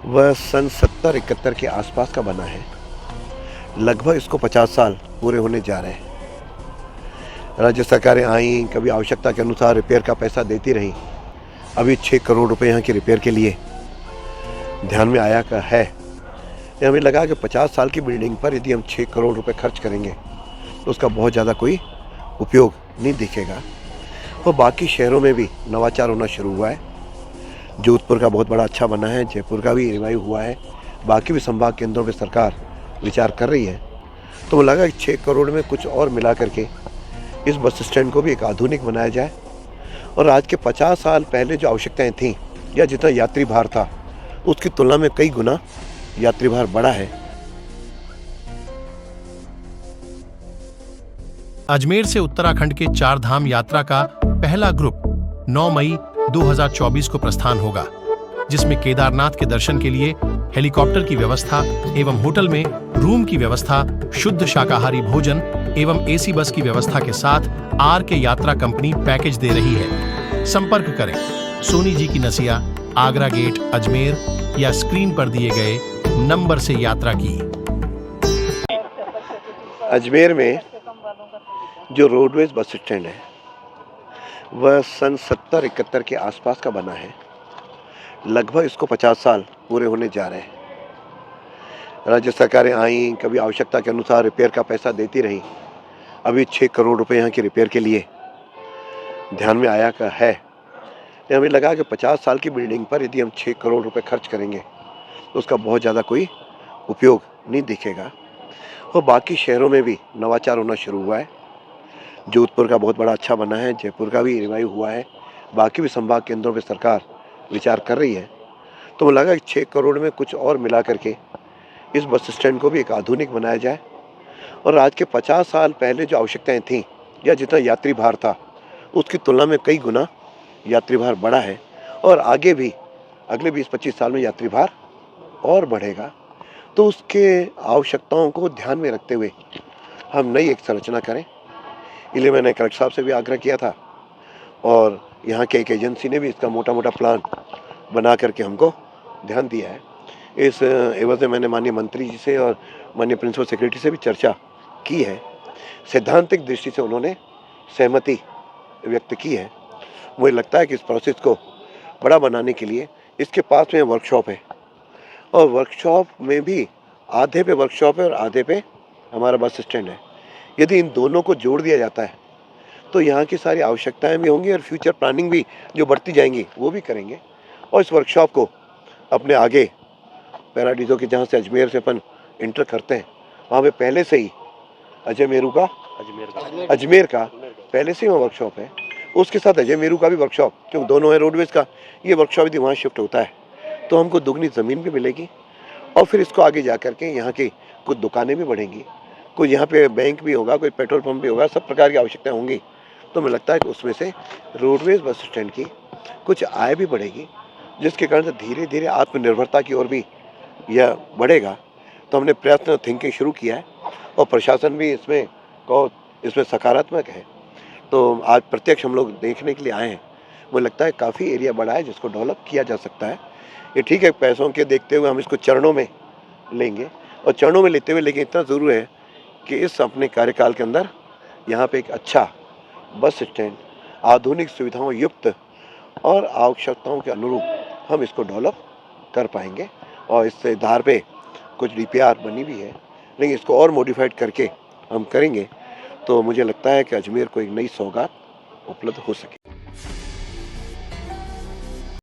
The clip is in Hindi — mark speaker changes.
Speaker 1: वह सन 70-71 के आसपास का बना है। लगभग इसको 50 साल पूरे होने जा रहे हैं। राज्य सरकारें आईं, कभी आवश्यकता के अनुसार रिपेयर का पैसा देती रहीं। अभी 6 करोड़ रुपए यहाँ की रिपेयर के लिए ध्यान में आया का है। ये हमें लगा कि 50 साल की बिल्डिंग पर यदि हम 6 करोड़ रुपए खर्च करेंगे तो उसका बहुत ज़्यादा कोई उपयोग नहीं दिखेगा। और बाकी शहरों में भी नवाचार होना शुरू हुआ है। जोधपुर का बहुत बड़ा अच्छा बना है, जयपुर का भी रिवाइव हुआ है, बाकी भी संभाग केंद्रों पे सरकार विचार कर रही है। तो मुझे लगा कि 6 करोड़ में कुछ और मिला करके इस बस स्टैंड को भी एक आधुनिक बनाया जाए और आज के 50 साल पहले जो आवश्यकताएं थीं या जितना यात्री भार था उसकी तुलना में कई गुना यात्री भार बढ़ा है।
Speaker 2: अजमेर से उत्तराखंड के 4 धाम यात्रा का पहला ग्रुप 9 मई 2024 को प्रस्थान होगा, जिसमें केदारनाथ के दर्शन के लिए हेलीकॉप्टर की व्यवस्था एवं होटल में रूम की व्यवस्था, शुद्ध शाकाहारी भोजन एवं एसी बस की व्यवस्था के साथ आर के यात्रा कंपनी पैकेज दे रही है। संपर्क करें सोनी जी की नसिया, आगरा गेट, अजमेर या स्क्रीन पर दिए गए नंबर से यात्रा की।
Speaker 1: अजमेर में जो रोडवेज बस स्टैंड है वह सन 70-71 के आसपास का बना है। लगभग इसको 50 साल पूरे होने जा रहे हैं। राज्य सरकारें आईं, कभी आवश्यकता के अनुसार रिपेयर का पैसा देती रहीं। अभी 6 करोड़ रुपए यहाँ की रिपेयर के लिए ध्यान में आया का है। ये हमें लगा कि 50 साल की बिल्डिंग पर यदि हम 6 करोड़ रुपए खर्च करेंगे तो उसका बहुत ज़्यादा कोई उपयोग नहीं दिखेगा। और बाकी शहरों में भी नवाचार होना शुरू हुआ है। जोधपुर का बहुत बड़ा अच्छा बना है, जयपुर का भी रिवाइव हुआ है, बाकी भी संभाग केंद्रों पे सरकार विचार कर रही है। तो मुझे लगा कि 6 करोड़ में कुछ और मिला करके इस बस स्टैंड को भी एक आधुनिक बनाया जाए और आज के 50 साल पहले जो आवश्यकताएं थीं या जितना यात्री भार था उसकी तुलना में कई गुना यात्री भार बढ़ा है और आगे भी अगले 20-25 साल में यात्री भार और बढ़ेगा। तो उसके आवश्यकताओं को ध्यान में रखते हुए हम नई एक संरचना करें। इसलिए मैंने कलेक्टर साहब से भी आग्रह किया था और यहाँ के एक एजेंसी ने भी इसका मोटा मोटा प्लान बना करके हमको ध्यान दिया है। इस एवज में मैंने माननीय मंत्री जी से और माननीय प्रिंसिपल सेक्रेटरी से भी चर्चा की है। सैद्धांतिक दृष्टि से उन्होंने सहमति व्यक्त की है। मुझे लगता है कि इस प्रोसेस को बड़ा बनाने के लिए इसके पास में वर्कशॉप है और वर्कशॉप में भी आधे पे वर्कशॉप है और आधे पे हमारा बस स्टैंड है। यदि इन दोनों को जोड़ दिया जाता है तो यहाँ की सारी आवश्यकताएं भी होंगी और फ्यूचर प्लानिंग भी जो बढ़ती जाएंगी वो भी करेंगे। और इस वर्कशॉप को अपने आगे पैराडीजो के जहाँ से अजमेर से अपन इंटर करते हैं वहाँ पे पहले से ही अजमेर का पहले से ही वहाँ वर्कशॉप है। उसके साथ अजमेरू का भी वर्कशॉप, क्योंकि दोनों है रोडवेज का, ये वर्कशॉप यदि वहाँ शिफ्ट होता है तो हमको दुगनी ज़मीन भी मिलेगी और फिर इसको आगे जा करके यहाँ की कुछ दुकानें भी बढ़ेंगी, कोई यहाँ पे बैंक भी होगा, कोई पेट्रोल पंप भी होगा, सब प्रकार की आवश्यकताएं होंगी। तो मुझे लगता है कि उसमें से रोडवेज बस स्टैंड की कुछ आय भी बढ़ेगी, जिसके कारण से धीरे धीरे आत्मनिर्भरता की ओर भी यह बढ़ेगा। तो हमने प्रयत्न थिंकिंग शुरू किया है और प्रशासन भी इसमें सकारात्मक है। तो आज प्रत्यक्ष हम लोग देखने के लिए आए हैं। मुझे लगता है काफ़ी एरिया बड़ा है जिसको डेवलप किया जा सकता है। ये ठीक है, पैसों के देखते हुए हम इसको चरणों में लेंगे और चरणों में लेते हुए, लेकिन इतना ज़रूर है कि इस अपने कार्यकाल के अंदर यहाँ पे एक अच्छा बस स्टैंड आधुनिक सुविधाओं युक्त और आवश्यकताओं के अनुरूप हम इसको डेवलप कर पाएंगे। और इससे आधार पे कुछ डीपीआर बनी भी है, लेकिन इसको और मॉडिफाइड करके हम करेंगे तो मुझे लगता है कि अजमेर को एक नई सौगात उपलब्ध हो सके।